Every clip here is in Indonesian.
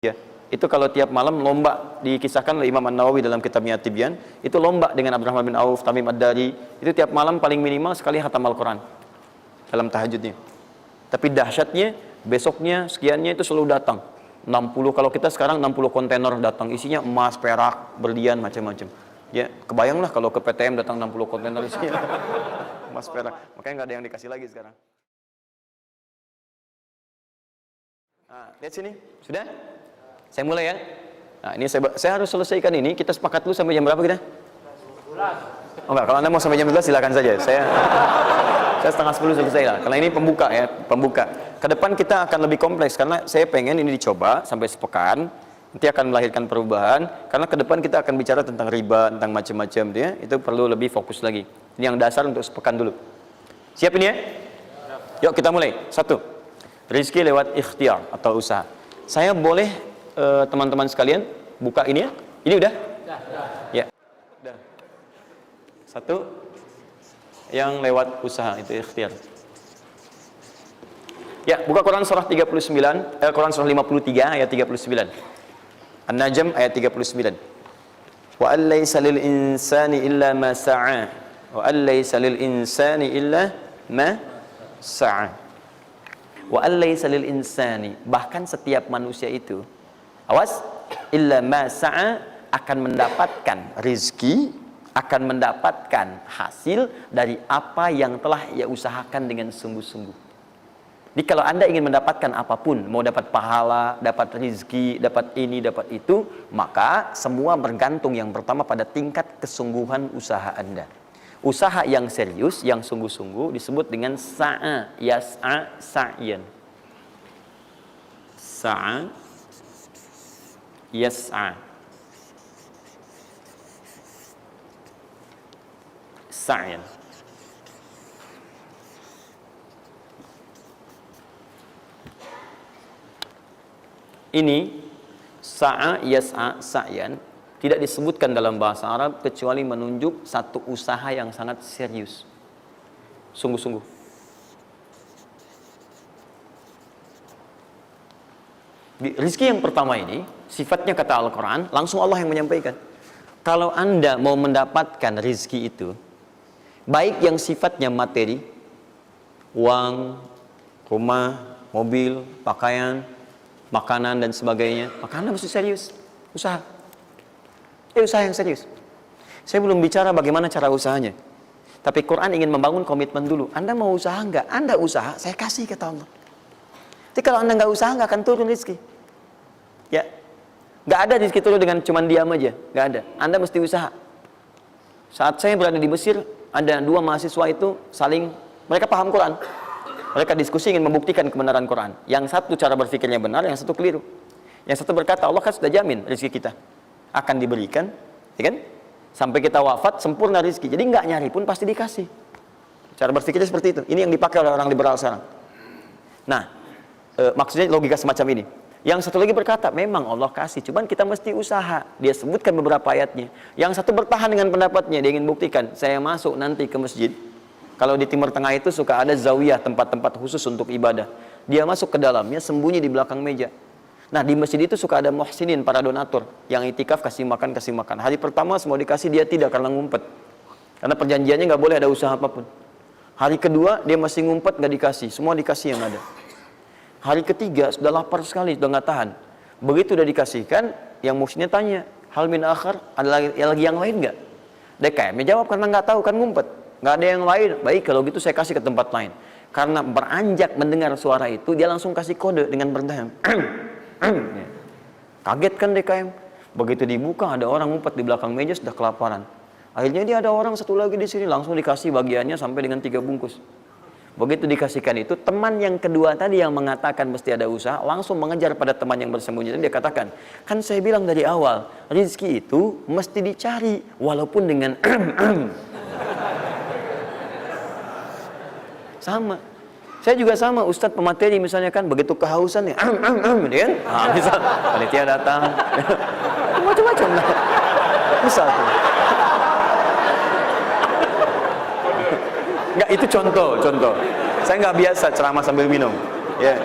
Ya, itu kalau tiap malam lomba, dikisahkan oleh Imam An-Nawawi dalam kitabnya At-Tibyan, itu lomba dengan Abdurrahman bin Auf, Tamim Ad-Dari, itu tiap malam paling minimal sekali khatam Al-Quran dalam tahajudnya. Tapi dahsyatnya, besoknya sekiannya itu selalu datang 60, kalau kita sekarang 60 kontainer datang, isinya emas, perak, berlian, macam-macam. Ya, kebayanglah kalau ke PTM datang 60 kontainer isinya emas, perak. Makanya nggak ada yang dikasih lagi sekarang. Nah, lihat sini, sudah? Saya mulai ya. Nah, ini saya harus selesaikan ini. Kita sepakat dulu sampai jam berapa kita? Oh enggak, kalau Anda mau sampai jam 12 silakan saja. Saya setengah 10 selesai lah. Karena ini pembuka ya, pembuka. Ke depan kita akan lebih kompleks karena saya pengen ini dicoba sampai sepekan. Nanti akan melahirkan perubahan. Karena ke depan kita akan bicara tentang riba, tentang macam-macam ya. Itu perlu lebih fokus lagi. Ini yang dasar untuk sepekan dulu. Siap ini ya? Yuk kita mulai. 1. Rizki lewat ikhtiar atau usaha. Saya boleh teman-teman sekalian buka ini ya? Ini udah? Ya. Udah. 1 yang lewat usaha itu ikhtiar. Ya, buka Quran surah 39, Quran surah 53 ayat 39. An-Najm ayat 39. Wa allaysa lil insani illa ma sa'a. Wa allaysa lil insani illa ma sa'a. Wa allaysa lil insani, bahkan setiap manusia itu, awas, illa ma sa'a, akan mendapatkan rizki, akan mendapatkan hasil dari apa yang telah ia usahakan dengan sungguh-sungguh. Jadi kalau Anda ingin mendapatkan apapun, mau dapat pahala, dapat rizki, dapat ini, dapat itu, maka semua bergantung yang pertama pada tingkat kesungguhan usaha Anda. Usaha yang serius, yang sungguh-sungguh disebut dengan sa'a, yas'a, sa'yan. Sa'a, yas'a, sa'yan. Ini sa'a, yas'a, sa'yan tidak disebutkan dalam bahasa Arab kecuali menunjuk satu usaha yang sangat serius, sungguh-sungguh. Rizki yang pertama ini sifatnya kata Al-Quran, langsung Allah yang menyampaikan. Kalau Anda mau mendapatkan rizki itu, baik yang sifatnya materi, uang, rumah, mobil, pakaian, makanan dan sebagainya, maka Anda mesti serius, usaha. Usaha yang serius. Saya belum bicara bagaimana cara usahanya. Tapi Quran ingin membangun komitmen dulu. Anda mau usaha enggak? Anda usaha, saya kasih kata Allah. Jadi kalau Anda enggak usaha, enggak akan turun rezeki. Ya. Enggak ada rezeki turun dengan cuman diam aja. Enggak ada. Anda mesti usaha. Saat saya berada di Mesir, ada 2 mahasiswa itu saling, mereka paham Quran. Mereka diskusi ingin membuktikan kebenaran Quran. Yang satu cara berpikirnya benar, yang satu keliru. Yang satu berkata, Allah kan sudah jamin rezeki kita akan diberikan, ya kan? Sampai kita wafat sempurna rezeki. Jadi nggak nyari pun pasti dikasih. Cara berpikirnya seperti itu. Ini yang dipakai oleh orang liberal sekarang. Nah, maksudnya logika semacam ini. Yang satu lagi berkata, memang Allah kasih, cuman kita mesti usaha. Dia sebutkan beberapa ayatnya. Yang satu bertahan dengan pendapatnya, dia ingin buktikan. Saya masuk nanti ke masjid. Kalau di Timur Tengah itu suka ada zawiyah, tempat-tempat khusus untuk ibadah. Dia masuk ke dalamnya, sembunyi di belakang meja. Nah, di masjid itu suka ada muhsinin, para donatur yang itikaf, kasih makan. Hari pertama semua dikasih, dia tidak, karena ngumpet. Karena perjanjiannya nggak boleh ada usaha apapun. Hari kedua dia masih ngumpet, nggak dikasih, semua dikasih yang ada. Hari ketiga sudah lapar sekali, sudah nggak tahan. Begitu udah dikasihkan, yang muhsinnya tanya, hal min akhar, ada lagi yang lain nggak? DKM jawab karena nggak tahu, kan ngumpet, nggak ada yang lain. Baik, kalau gitu saya kasih ke tempat lain. Karena beranjak mendengar suara itu, dia langsung kasih kode dengan berdahem. Kaget kan DKM. Begitu dibuka ada orang ngumpet di belakang meja, sudah kelaparan. Akhirnya dia ada orang satu lagi di sini, langsung dikasih bagiannya sampai dengan 3 bungkus. Begitu dikasihkan itu, teman yang kedua tadi yang mengatakan mesti ada usaha langsung mengejar pada teman yang bersembunyi. Dan dia katakan, kan saya bilang dari awal, rezeki itu mesti dicari walaupun dengan sama. Saya juga sama, Ustadz pemateri misalnya kan, begitu kehausan ya, dia kan, nah, misal panitia datang, macam-macam lah, misal tuh. Enggak, itu contoh. Saya nggak biasa ceramah sambil minum, ya.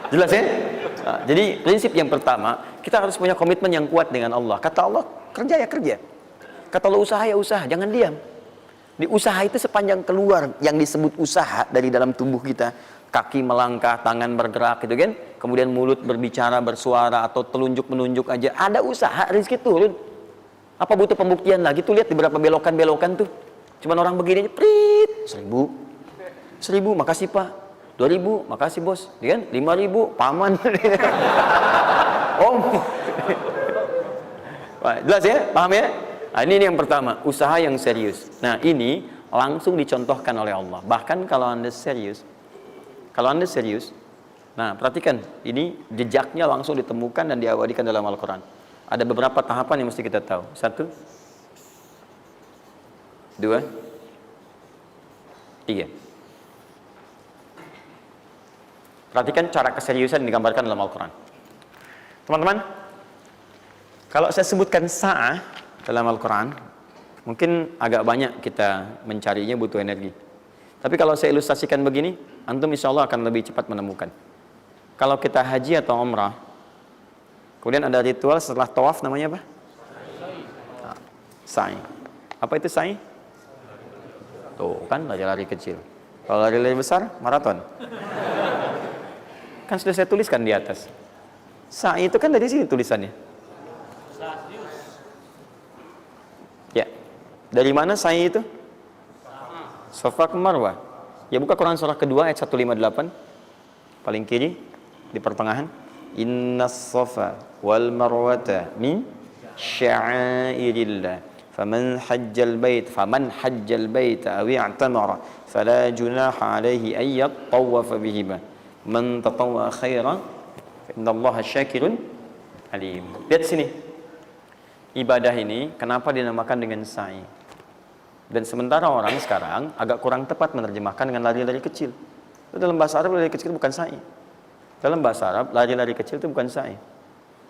Jelas ya? Nah, jadi prinsip yang pertama, kita harus punya komitmen yang kuat dengan Allah. Kata Allah, kerja ya kerja. Kata Allah, usaha ya usaha, jangan diam. Di usaha itu sepanjang keluar yang disebut usaha dari dalam tubuh kita, kaki melangkah, tangan bergerak gitu kan, kemudian mulut berbicara, bersuara, atau telunjuk menunjuk aja, ada usaha, rezeki turun. Apa butuh pembuktian lagi? Tuh lihat di beberapa belokan-belokan tuh, cuman orang begini aja, prit, 1.000, makasih Pak, 2.000, makasih bos, kan? 5.000, paman. Om. Jelas ya? Paham ya? Nah, ini yang pertama, usaha yang serius. Nah, ini langsung dicontohkan oleh Allah. Bahkan kalau Anda serius, nah perhatikan, ini jejaknya langsung ditemukan dan diabadikan dalam Al-Quran. Ada beberapa tahapan yang mesti kita tahu. 1, 2, 3. Perhatikan cara keseriusan yang digambarkan dalam Al-Quran. Teman-teman, kalau saya sebutkan sa'ah dalam Al-Quran, mungkin agak banyak kita mencarinya, butuh energi. Tapi kalau saya ilustrasikan begini, antum insya Allah akan lebih cepat menemukan. Kalau kita haji atau umrah, kemudian ada ritual setelah tawaf, namanya apa? Sa'i. Apa itu sa'i? Tuh kan, lari-lari kecil. Kalau lari-lari besar, maraton. Kan sudah saya tuliskan di atas. Sa'i itu kan dari sini tulisannya. Ya, dari mana sa'i itu? Safa ke Marwah. Ya, buka Quran surah kedua ayat 158, paling kiri di pertengahan. Innas safa wal marwata min sya'airillah. Faman hajjal bait aw i'tamara fala junaha alaihi ay yatawafa bihima. Man tatawwa khairan fa innallaha syakirun alim. Lihat sini. Ibadah ini kenapa dinamakan dengan sa'i? Dan sementara orang sekarang agak kurang tepat menerjemahkan dengan lari-lari kecil. Dalam bahasa Arab lari kecil bukan sa'i. Dalam bahasa Arab lari-lari kecil itu bukan sa'i.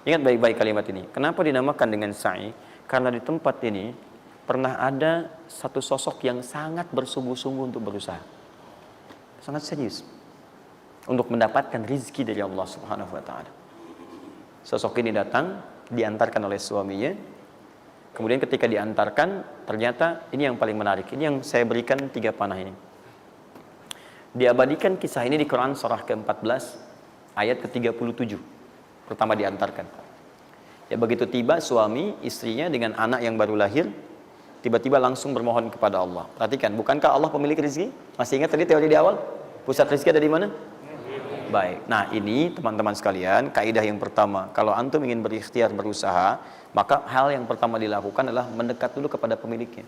Ingat baik-baik kalimat ini. Kenapa dinamakan dengan sa'i? Karena di tempat ini pernah ada satu sosok yang sangat bersungguh-sungguh untuk berusaha. Sangat serius untuk mendapatkan rizki dari Allah Subhanahu wa taala. Sosok ini datang, diantarkan oleh suaminya. Kemudian ketika diantarkan, ternyata ini yang paling menarik. Ini yang saya berikan 3 panah ini. Diabadikan kisah ini di Quran surah ke-14 ayat ke-37. Pertama diantarkan. Ya, begitu tiba suami, istrinya dengan anak yang baru lahir, tiba-tiba langsung bermohon kepada Allah. Perhatikan, bukankah Allah pemilik rezeki? Masih ingat tadi teori di awal? Pusat rezeki ada di mana? Baik. Nah, ini teman-teman sekalian, kaidah yang pertama. Kalau antum ingin berikhtiar berusaha, maka hal yang pertama dilakukan adalah mendekat dulu kepada pemiliknya.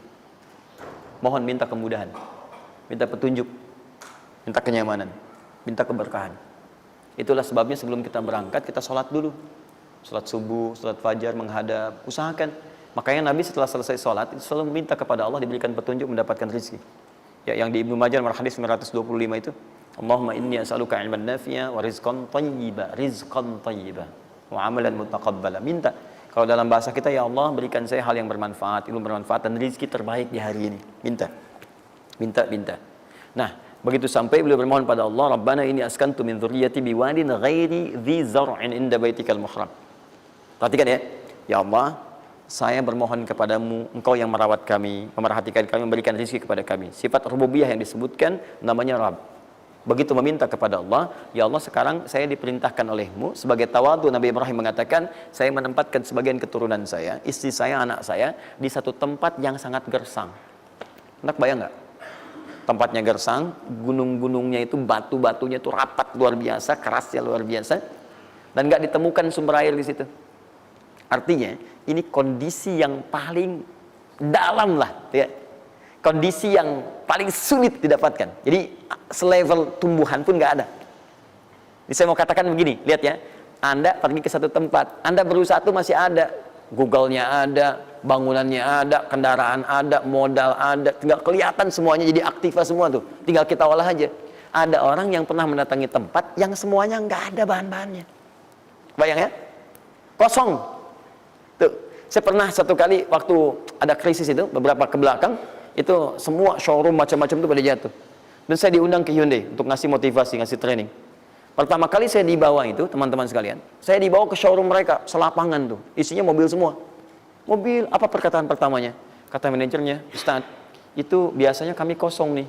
Mohon minta kemudahan, minta petunjuk, minta kenyamanan, minta keberkahan. Itulah sebabnya sebelum kita berangkat, kita sholat dulu. Sholat subuh, sholat fajar, menghadap, usahakan. Makanya Nabi setelah selesai sholat, selalu meminta kepada Allah diberikan petunjuk mendapatkan rezeki. Ya, yang di Ibnu Majah nomor hadis 925 itu, Allahumma inni as'aluka ilman nafi'a wa rizqan thayyiba wa amalan mutaqabbala. Minta. Kalau dalam bahasa kita, ya Allah berikan saya hal yang bermanfaat, ilmu bermanfaat dan rezeki terbaik di hari ini. Minta. Nah, begitu sampai beliau bermohon pada Allah, Rabbana inni askantu min dzurriyyati biwadin ghairi dzi zar'in inda baitikal muhram. Perhatikan ya. Ya Allah, saya bermohon kepadamu, engkau yang merawat kami, memerhatikan kami, memberikan rezeki kepada kami. Sifat rububiyah yang disebutkan namanya Rabb. Begitu meminta kepada Allah, ya Allah sekarang saya diperintahkan olehmu sebagai tawadu. Nabi Ibrahim mengatakan, saya menempatkan sebagian keturunan saya, istri saya, anak saya di satu tempat yang sangat gersang. Enak bayang nggak? Tempatnya gersang, gunung-gunungnya itu, batu-batunya itu rapat luar biasa, kerasnya luar biasa, dan nggak ditemukan sumber air di situ. Artinya ini kondisi yang paling dalam lah, ya. Kondisi yang paling sulit didapatkan. Jadi selevel tumbuhan pun nggak ada. Jadi saya mau katakan begini, lihat ya. Anda pergi ke satu tempat, Anda berusaha tuh masih ada, Google-nya ada, bangunannya ada, kendaraan ada, modal ada, tinggal kelihatan semuanya jadi aktiva semua tuh. Tinggal kita olah aja. Ada orang yang pernah mendatangi tempat yang semuanya nggak ada bahan-bahannya. Bayang ya? Kosong. Tuh, saya pernah satu kali waktu ada krisis itu beberapa ke belakang, itu semua showroom macam-macam itu pada jatuh. Dan saya diundang ke Hyundai untuk ngasih motivasi, ngasih training. Pertama kali saya dibawa itu, teman-teman sekalian, saya dibawa ke showroom mereka, selapangan tuh, isinya mobil semua. Mobil, apa perkataan pertamanya? Kata manajernya, Ustaz, itu biasanya kami kosong nih.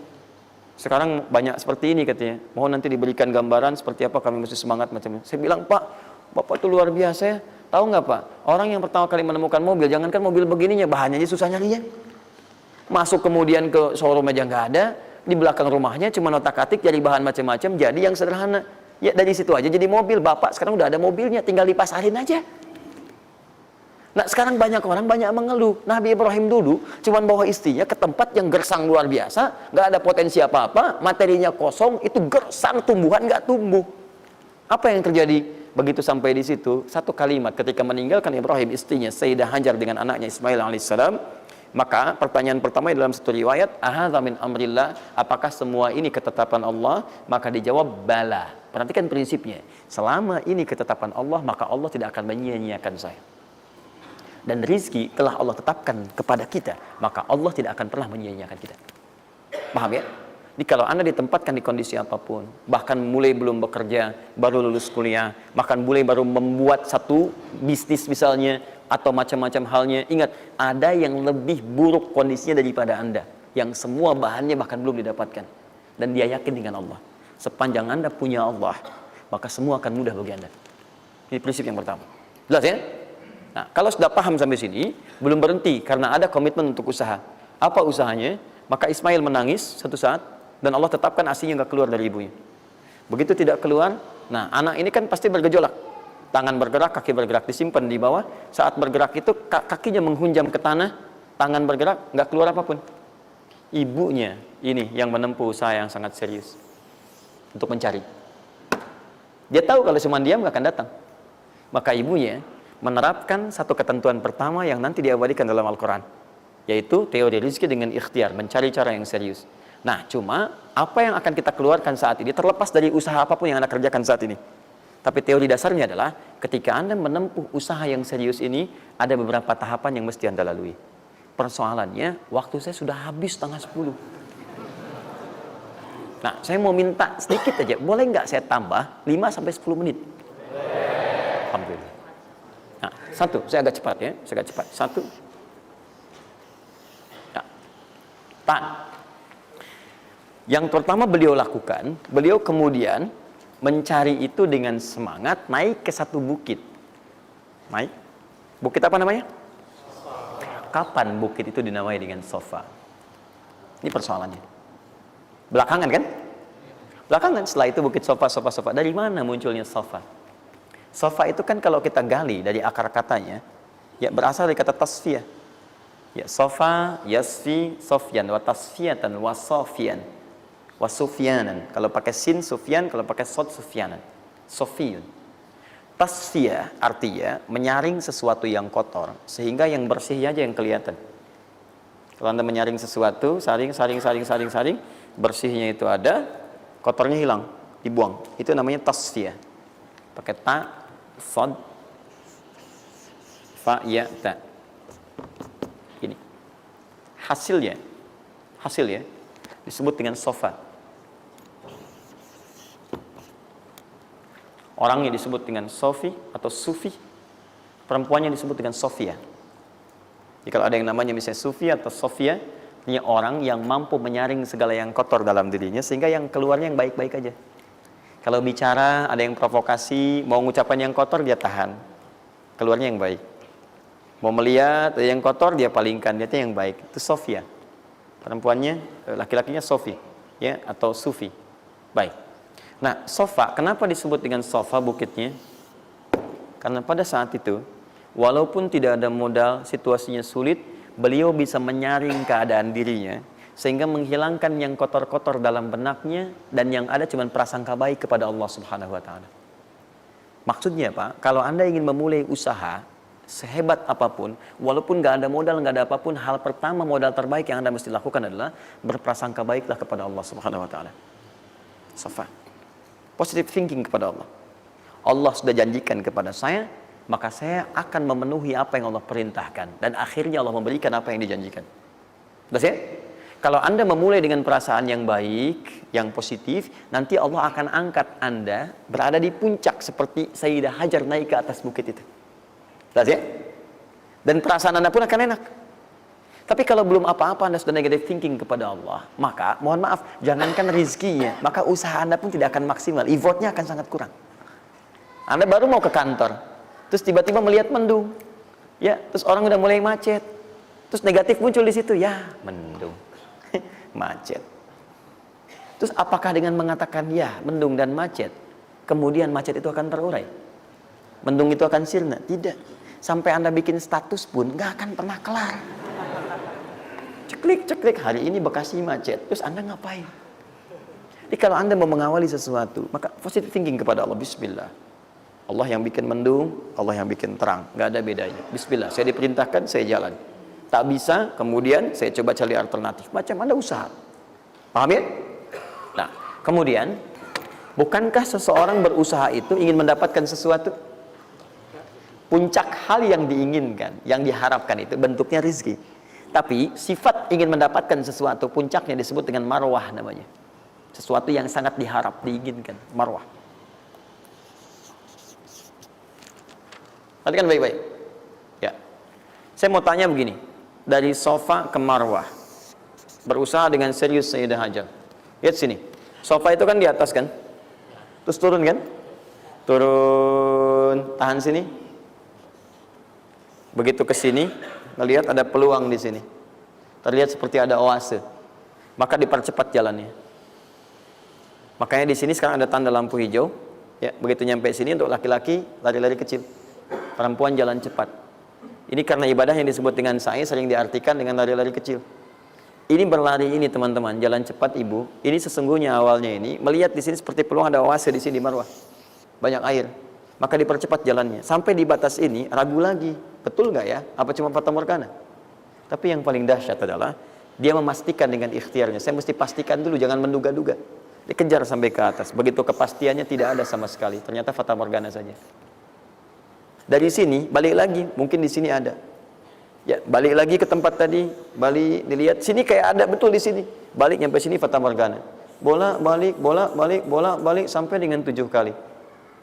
Sekarang banyak seperti ini katanya. Mohon nanti diberikan gambaran seperti apa kami mesti semangat macam-macam. Saya bilang, Pak, Bapak itu luar biasa ya. Tahu nggak Pak, orang yang pertama kali menemukan mobil, jangankan mobil begininya, bahannya aja susah nyarinya. Masuk kemudian ke showroom aja nggak ada, di belakang rumahnya cuma otak-atik jadi bahan macam-macam, jadi yang sederhana. Ya dari situ aja jadi mobil. Bapak sekarang udah ada mobilnya, tinggal dipasarin aja. Nah sekarang banyak orang banyak mengeluh. Nabi Ibrahim dulu cuma bawa istrinya ke tempat yang gersang luar biasa, nggak ada potensi apa-apa, materinya kosong, itu gersang, tumbuhan nggak tumbuh. Apa yang terjadi? Begitu sampai di situ, satu kalimat ketika meninggalkan Ibrahim istrinya Sayyidah Hajar dengan anaknya Ismail alaihissalam, maka pertanyaan pertama dalam satu riwayat, ahadza min amrillah, apakah semua ini ketetapan Allah? Maka dijawab bala. Perhatikan prinsipnya, selama ini ketetapan Allah, maka Allah tidak akan menyia-nyiakan saya. Dan rizki telah Allah tetapkan kepada kita, maka Allah tidak akan pernah menyia-nyiakan kita. Paham ya? Jadi kalau Anda ditempatkan di kondisi apapun, bahkan mulai belum bekerja, baru lulus kuliah, bahkan mulai baru membuat satu bisnis misalnya, atau macam-macam halnya, ingat, ada yang lebih buruk kondisinya daripada Anda, yang semua bahannya bahkan belum didapatkan. Dan dia yakin dengan Allah. Sepanjang Anda punya Allah, maka semua akan mudah bagi Anda. Ini prinsip yang pertama. Jelas ya? Nah, kalau sudah paham sampai sini, belum berhenti karena ada komitmen untuk usaha. Apa usahanya? Maka Ismail menangis satu saat dan Allah tetapkan ASI-nya nggak keluar dari ibunya. Begitu tidak keluar, nah anak ini kan pasti bergejolak. Tangan bergerak, kaki bergerak, disimpan di bawah. Saat bergerak itu kakinya menghunjam ke tanah, tangan bergerak, nggak keluar apapun. Ibunya ini yang menempuh usaha yang sangat serius untuk mencari. Dia tahu kalau cuma diam nggak akan datang. Maka ibunya menerapkan satu ketentuan pertama yang nanti diabadikan dalam Al-Quran, yaitu teori rezeki dengan ikhtiar, mencari cara yang serius. Nah, cuma apa yang akan kita keluarkan saat ini terlepas dari usaha apapun yang Anda kerjakan saat ini. Tapi teori dasarnya adalah ketika Anda menempuh usaha yang serius ini, ada beberapa tahapan yang mesti Anda lalui. Persoalannya, waktu saya sudah habis 9:30. Nah, saya mau minta sedikit aja, boleh nggak saya tambah 5-10 menit? Alhamdulillah. Nah, satu, saya agak cepat ya, saya agak cepat. Satu. Nah, yang pertama beliau lakukan, beliau kemudian mencari itu dengan semangat, naik ke satu bukit. Naik. Bukit apa namanya? Kapan bukit itu dinamai dengan Sofa? Ini persoalannya. Belakangan kan? Belakangan, setelah itu bukit Sofa. Dari mana munculnya Sofa? Sofa itu kan kalau kita gali dari akar katanya, ya berasal dari kata tasfiyah. Ya, Sofa, yasfi, sofyan, wa tasfiyatan, wa sofian, wa sufyanan. Kalau pakai sin, sufyan, kalau pakai sod, sufyanan. Sofiyun. Tasfiyah artinya menyaring sesuatu yang kotor, sehingga yang bersih aja yang kelihatan. Kalau Anda menyaring sesuatu, saring, bersihnya itu ada, kotornya hilang, dibuang. Itu namanya tasfiyah. Pakai ta, sod, fa, ya, ta. Ini hasilnya disebut dengan sofa. Orangnya disebut dengan sofi atau sufi, perempuannya disebut dengan sofia. Jadi kalau ada yang namanya misalnya sufi atau sofia, ini orang yang mampu menyaring segala yang kotor dalam dirinya sehingga yang keluarnya yang baik-baik aja. Kalau bicara ada yang provokasi, mau ngucapan yang kotor dia tahan, keluarnya yang baik. Mau melihat ada yang kotor dia palingkan, dia yang baik. Itu sofia. Perempuannya, laki-lakinya sofi, ya, atau sufi. Baik. Nah, Sofa, kenapa disebut dengan Sofa bukitnya? Karena pada saat itu, walaupun tidak ada modal, situasinya sulit, beliau bisa menyaring keadaan dirinya, sehingga menghilangkan yang kotor-kotor dalam benaknya, dan yang ada cuma prasangka baik kepada Allah Subhanahu wa Ta'ala. Maksudnya Pak, kalau Anda ingin memulai usaha, sehebat apapun, walaupun nggak ada modal, nggak ada apapun, hal pertama modal terbaik yang Anda mesti lakukan adalah berprasangka baiklah kepada Allah Subhanahu wa Ta'ala. Sofa. Positive thinking kepada Allah. Allah sudah janjikan kepada saya, maka saya akan memenuhi apa yang Allah perintahkan. Dan akhirnya Allah memberikan apa yang dijanjikan. Jelas ya? Kalau Anda memulai dengan perasaan yang baik, yang positif, nanti Allah akan angkat Anda berada di puncak seperti Sayyidah Hajar naik ke atas bukit itu. Jelas ya? Dan perasaan Anda pun akan enak. Tapi kalau belum apa-apa Anda sudah negative thinking kepada Allah, maka mohon maaf, jangankan rizkinya, maka usaha Anda pun tidak akan maksimal, effortnya akan sangat kurang. Anda baru mau ke kantor, terus tiba-tiba melihat mendung, ya, terus orang udah mulai macet, terus negatif muncul di situ, ya mendung, macet. Terus apakah dengan mengatakan ya mendung dan macet, kemudian macet itu akan terurai? Mendung itu akan sirna? Tidak. Sampai Anda bikin status pun nggak akan pernah kelar. Ceklik, hari ini Bekasi macet. Terus Anda ngapain? Jadi kalau Anda mau mengawali sesuatu, maka positive thinking kepada Allah. Bismillah. Allah yang bikin mendung, Allah yang bikin terang. Nggak ada bedanya. Bismillah, saya diperintahkan, saya jalan. Tak bisa, kemudian saya coba cari alternatif. Macam Anda usaha. Paham ya? Nah, kemudian, bukankah seseorang berusaha itu ingin mendapatkan sesuatu? Puncak hal yang diinginkan, yang diharapkan itu bentuknya rizki. Tapi sifat ingin mendapatkan sesuatu, puncaknya disebut dengan marwah namanya. Sesuatu yang sangat diharap, diinginkan, marwah. Perhatikan baik-baik. Ya. Saya mau tanya begini, dari sofa ke marwah, berusaha dengan serius Sayyidah Hajar. Lihat sini, sofa itu kan di atas kan, terus turun kan, turun, tahan sini. Begitu ke sini, melihat ada peluang di sini, terlihat seperti ada oase, maka dipercepat jalannya. Makanya di sini sekarang ada tanda lampu hijau. Ya, begitu nyampe sini untuk laki-laki lari-lari kecil, perempuan jalan cepat. Ini karena ibadah yang disebut dengan sa'i sering diartikan dengan lari-lari kecil. Ini berlari ini teman-teman, jalan cepat ibu. Ini sesungguhnya awalnya ini melihat di sini seperti peluang ada oase di sini di marwah, banyak air. Maka dipercepat jalannya. Sampai di batas ini, ragu lagi. Betul nggak ya? Apa cuma fata morgana? Tapi yang paling dahsyat adalah, dia memastikan dengan ikhtiarnya. Saya mesti pastikan dulu, jangan menduga-duga. Dikejar sampai ke atas. Begitu kepastiannya tidak ada sama sekali. Ternyata fata morgana saja. Dari sini, balik lagi. Mungkin di sini ada. Ya, balik lagi ke tempat tadi. Balik, dilihat. Sini kayak ada, betul di sini. Balik nyampe sini fata morgana. Bola, balik, sampai dengan 7 kali.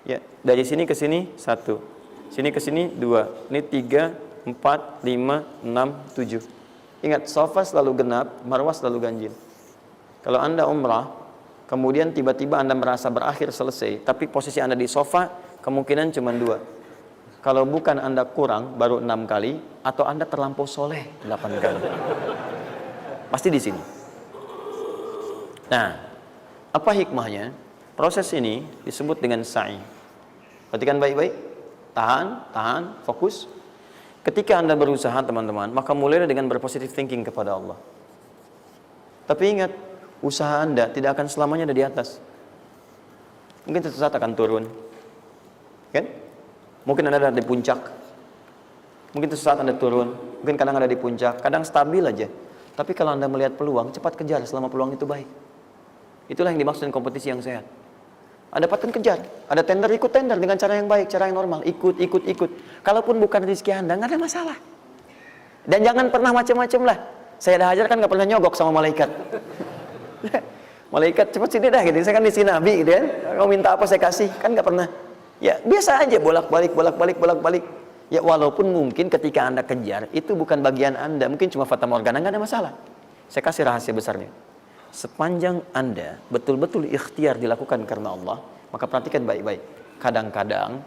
Ya, dari sini ke sini 1, sini ke sini 2, ini 3, 4, 5, 6, 7. Ingat, sofa selalu genap, marwah selalu ganjil. Kalau Anda umrah, kemudian tiba-tiba Anda merasa berakhir selesai, tapi posisi Anda di sofa kemungkinan cuma 2. Kalau bukan Anda kurang baru 6 kali, atau Anda terlampau soleh 8 kali. Pasti di sini. Nah, apa hikmahnya? Proses ini disebut dengan sa'i. Perhatikan baik-baik, tahan, fokus. Ketika Anda berusaha teman-teman, maka mulailah dengan berpositive thinking kepada Allah. Tapi ingat, usaha Anda tidak akan selamanya ada di atas. Mungkin suatu saat akan turun, kan? Mungkin Anda ada di puncak. Mungkin suatu saat Anda turun, mungkin kadang ada di puncak, kadang stabil aja. Tapi kalau Anda melihat peluang, cepat kejar selama peluang itu baik. Itulah yang dimaksud dengan kompetisi yang sehat. Ada dapatkan kejar, ada tender, ikut tender dengan cara yang baik, cara yang normal, ikut. Kalaupun bukan rezeki Anda, nggak ada masalah. Dan jangan pernah macam-macam lah. Saya dah ajar kan nggak pernah nyogok sama malaikat. Malaikat cepat sini dah gitu. Saya kan di sini Nabi gitu kan. Kau minta apa saya kasih, kan nggak pernah. Ya biasa aja bolak-balik. Ya walaupun mungkin ketika Anda kejar itu bukan bagian Anda, mungkin cuma fata morgana, nggak ada masalah. Saya kasih rahasia besarnya. Sepanjang Anda betul-betul ikhtiar dilakukan karena Allah, maka perhatikan baik-baik. Kadang-kadang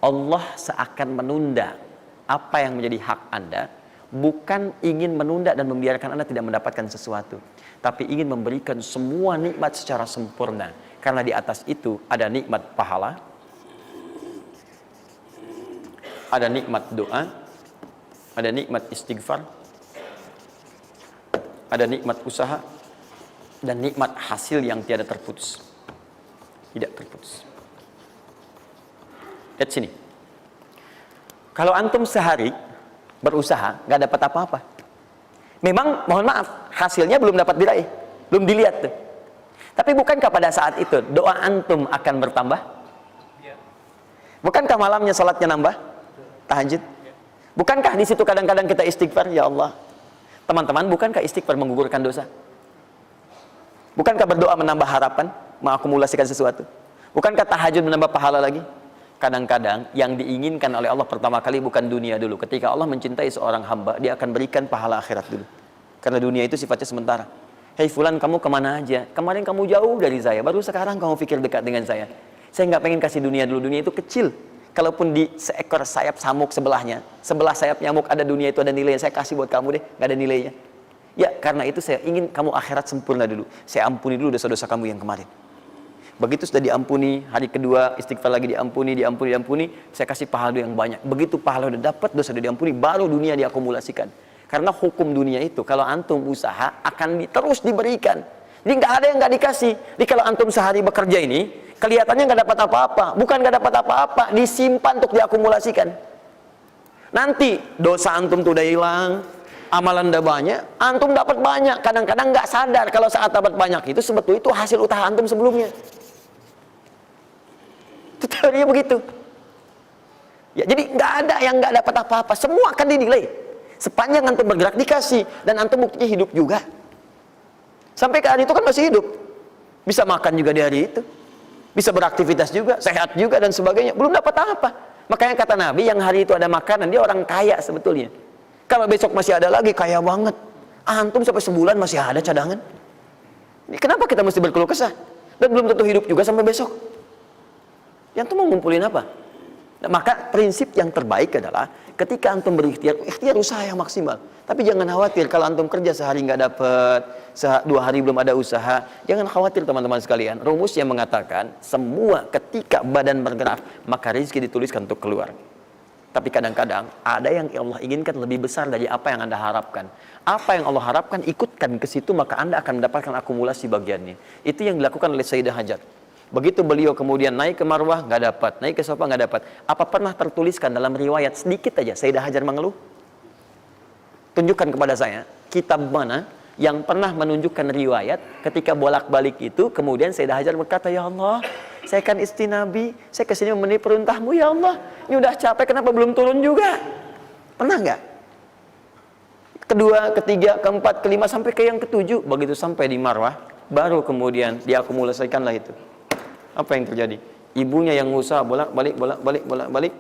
Allah seakan menunda apa yang menjadi hak Anda, bukan ingin menunda dan membiarkan Anda tidak mendapatkan sesuatu, tapi ingin memberikan semua nikmat secara sempurna. Karena di atas itu ada nikmat pahala, ada nikmat doa, ada nikmat istighfar, ada nikmat usaha, dan nikmat hasil yang tiada terputus. Tidak terputus. Lihat sini. Kalau antum sehari berusaha, nggak dapat apa-apa. Memang, mohon maaf, hasilnya belum dapat diraih. Belum dilihat tuh. Tapi bukankah pada saat itu, doa antum akan bertambah? Bukankah malamnya salatnya nambah? Tahajud? Bukankah di situ kadang-kadang kita istighfar, ya Allah, Teman-teman, bukankah istighfar menggugurkan dosa? Bukankah berdoa menambah harapan, mengakumulasikan sesuatu? Bukankah tahajud menambah pahala lagi? Kadang-kadang yang diinginkan oleh Allah pertama kali bukan dunia dulu. Ketika Allah mencintai seorang hamba, dia akan berikan pahala akhirat dulu. Karena dunia itu sifatnya sementara. Hei fulan, kamu kemana aja? Kemarin kamu jauh dari saya, baru sekarang kamu pikir dekat dengan saya. Saya nggak pengen kasih dunia dulu, dunia itu kecil. Kalaupun di seekor sayap samuk sebelahnya, sebelah sayap nyamuk ada dunia itu ada nilainya, saya kasih buat kamu deh, nggak ada nilainya. Ya, karena itu saya ingin kamu akhirat sempurna dulu. Saya ampuni dulu dosa-dosa kamu yang kemarin. Begitu sudah diampuni, hari kedua istighfar lagi diampuni, saya kasih pahala yang banyak. Begitu pahala udah dapat, dosa udah diampuni, baru dunia diakumulasikan. Karena hukum dunia itu, kalau antum usaha akan terus diberikan. Jadi nggak ada yang nggak dikasih. Jadi kalau antum sehari bekerja ini, kelihatannya nggak dapat apa-apa. Bukan nggak dapat apa-apa, disimpan untuk diakumulasikan. Nanti dosa antum tuh udah hilang, amalan udah banyak, antum dapat banyak. Kadang-kadang nggak sadar kalau saat dapat banyak itu sebetulnya itu hasil usaha antum sebelumnya. Itu teorinya begitu. Ya, jadi nggak ada yang nggak dapat apa-apa, semua akan dinilai. Sepanjang antum bergerak dikasih, dan antum buktinya hidup juga. Sampai ke hari itu kan masih hidup, bisa makan juga di hari itu, bisa beraktivitas juga, sehat juga dan sebagainya. Belum dapat apa. Makanya kata Nabi, yang hari itu ada makanan, dia orang kaya sebetulnya. Kalau besok masih ada lagi, kaya banget. Antum sampai sebulan masih ada cadangan. Ini kenapa kita mesti berkeluh kesah? Dan belum tentu hidup juga sampai besok. Yang tuh mau ngumpulin apa? Nah, maka prinsip yang terbaik adalah ketika antum berikhtiar, ikhtiar usaha yang maksimal. Tapi jangan khawatir kalau antum kerja sehari nggak dapat, 2 hari belum ada usaha. Jangan khawatir teman-teman sekalian. Rumus yang mengatakan semua ketika badan bergerak maka rezeki dituliskan untuk keluar. Tapi kadang-kadang ada yang Allah inginkan lebih besar dari apa yang Anda harapkan. Apa yang Allah harapkan ikutkan ke situ, maka Anda akan mendapatkan akumulasi bagiannya. Itu yang dilakukan oleh Sayyidah Hajar. Begitu beliau kemudian naik ke Marwah, nggak dapat, naik ke Safa, nggak dapat. Apa pernah tertuliskan dalam riwayat sedikit aja Sayyidah Hajar mengeluh? Tunjukkan kepada saya kitab mana yang pernah menunjukkan riwayat ketika bolak-balik itu kemudian Sayyidah Hajar berkata, ya Allah, saya kan istri Nabi, saya kesini memenuhi perintahmu ya Allah, ini udah capek, kenapa belum turun juga? Pernah nggak? Kedua, ketiga, keempat, kelima, sampai ke yang ketujuh. Begitu sampai di Marwah, baru kemudian diakumulasikanlah itu. Apa yang terjadi? Ibunya yang usaha bolak-balik.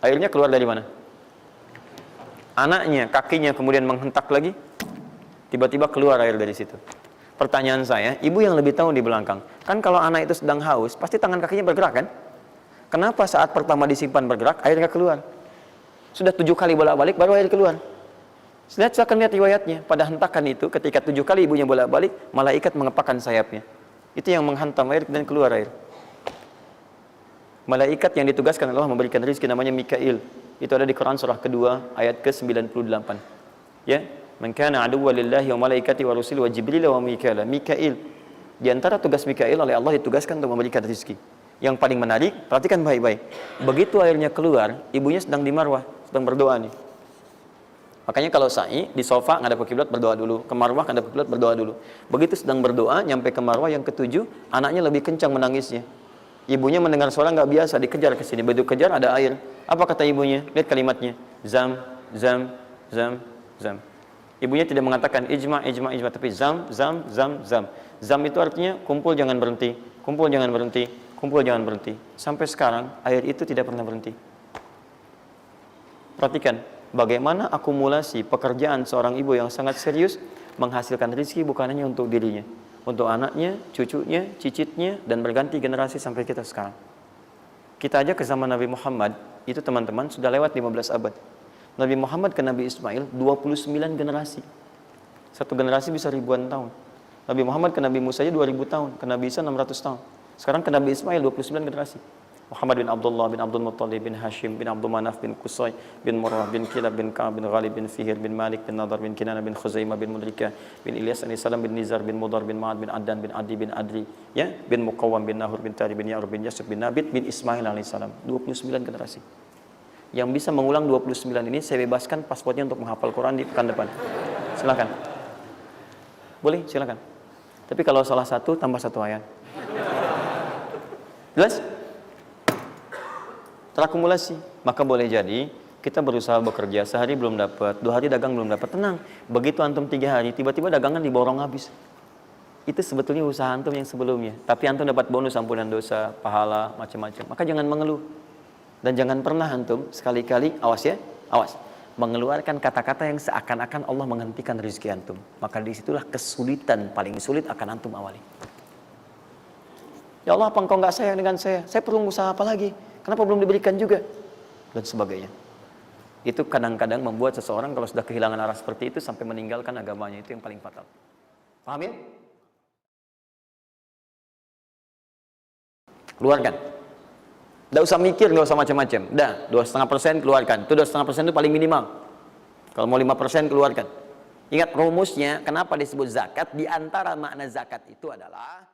Airnya keluar dari mana? Anaknya, kakinya kemudian menghentak lagi. Tiba-tiba keluar air dari situ. Pertanyaan saya, ibu yang lebih tahu di belakang. Kan kalau anak itu sedang haus, pasti tangan kakinya bergerak kan? Kenapa saat pertama disimpan bergerak, airnya keluar? Sudah 7 kali bolak-balik, baru air keluar. Silakan lihat riwayatnya. Pada hentakan itu, ketika 7 kali ibunya bolak-balik, malaikat mengepakkan sayapnya. Itu yang menghantam air dan keluar air. Malaikat yang ditugaskan Allah memberikan rezeki namanya Mikail. Itu ada di Quran surah kedua ayat ke-98. Ya, man kana aduwwan lillahi wa malaikati wa rusuli wa jibril wa mikail. Mikail. Di antara tugas Mikail oleh Allah ditugaskan untuk memberikan rezeki. Yang paling menarik, perhatikan baik-baik. Begitu airnya keluar, ibunya sedang di Marwah, sedang berdoa nih. Makanya kalau sa'i di sofa ngadep ke kiblat berdoa dulu, ke Marwah ngadep ke kiblat berdoa dulu. Begitu sedang berdoa nyampe ke Marwah yang ketujuh, anaknya lebih kencang menangisnya. Ibunya mendengar suara nggak biasa, dikejar ke sini. Begitu kejar ada air. Apa kata ibunya? Lihat kalimatnya. Zam, zam, zam, zam. Ibunya tidak mengatakan ijma, tapi zam, zam, zam, zam. Zam itu artinya kumpul jangan berhenti, kumpul jangan berhenti, kumpul jangan berhenti. Sampai sekarang air itu tidak pernah berhenti. Perhatikan bagaimana akumulasi pekerjaan seorang ibu yang sangat serius menghasilkan rezeki bukan hanya untuk dirinya, untuk anaknya, cucunya, cicitnya, dan berganti generasi sampai kita sekarang. Kita aja ke zaman Nabi Muhammad, itu teman-teman sudah lewat 15 abad. Nabi Muhammad ke Nabi Ismail 29 generasi. Satu generasi bisa ribuan tahun. Nabi Muhammad ke Nabi Musa aja 2000 tahun, ke Nabi Isa 600 tahun. Sekarang ke Nabi Ismail 29 generasi. Muhammad bin Abdullah bin Abdul Muttalib bin Hashim bin Abdul Manaf bin Qusay bin Murrah bin Kilab bin Ka'ab bin Ghalib bin Fihir bin Malik bin Nadar bin Kinana bin Khuzaimah bin Mudrika bin Ilyas bin Salam bin Nizar bin Mudar bin Ma'ad bin Addan bin Adi bin Adri, ya, bin Muqawwam bin Nahur bin Tari bin Ya'rub bin Yasub bin Nabit bin Ismail alaihissalam. 29 generasi. Yang bisa mengulang 29 ini saya bebaskan paspornya untuk menghafal Quran di pekan depan. Silakan. Boleh, silakan. Tapi kalau salah satu tambah 1 ayat. Jelas? Terakumulasi. Maka boleh jadi Kita berusaha bekerja, sehari belum dapat, 2 hari dagang belum dapat, tenang. Begitu antum 3 hari, tiba-tiba dagangan diborong habis. Itu sebetulnya usaha antum yang sebelumnya. Tapi antum dapat bonus ampunan dosa, pahala, macam-macam. Maka jangan mengeluh. Dan jangan pernah antum sekali-kali, awas ya, awas. Mengeluarkan kata-kata yang seakan-akan Allah menghentikan rezeki antum. Maka disitulah kesulitan paling sulit akan antum awali. Ya Allah, apa engkau nggak sayang dengan saya? Saya perlu usaha apa lagi? Kenapa belum diberikan juga? Dan sebagainya. Itu kadang-kadang membuat seseorang kalau sudah kehilangan arah seperti itu sampai meninggalkan agamanya, itu yang paling fatal. Paham ya? Keluarkan. Tidak usah mikir, nggak usah macam-macam. Dah, 2,5% keluarkan. Itu 2,5% itu paling minimal. Kalau mau 5% keluarkan. Ingat rumusnya, kenapa disebut zakat? Di antara makna zakat itu adalah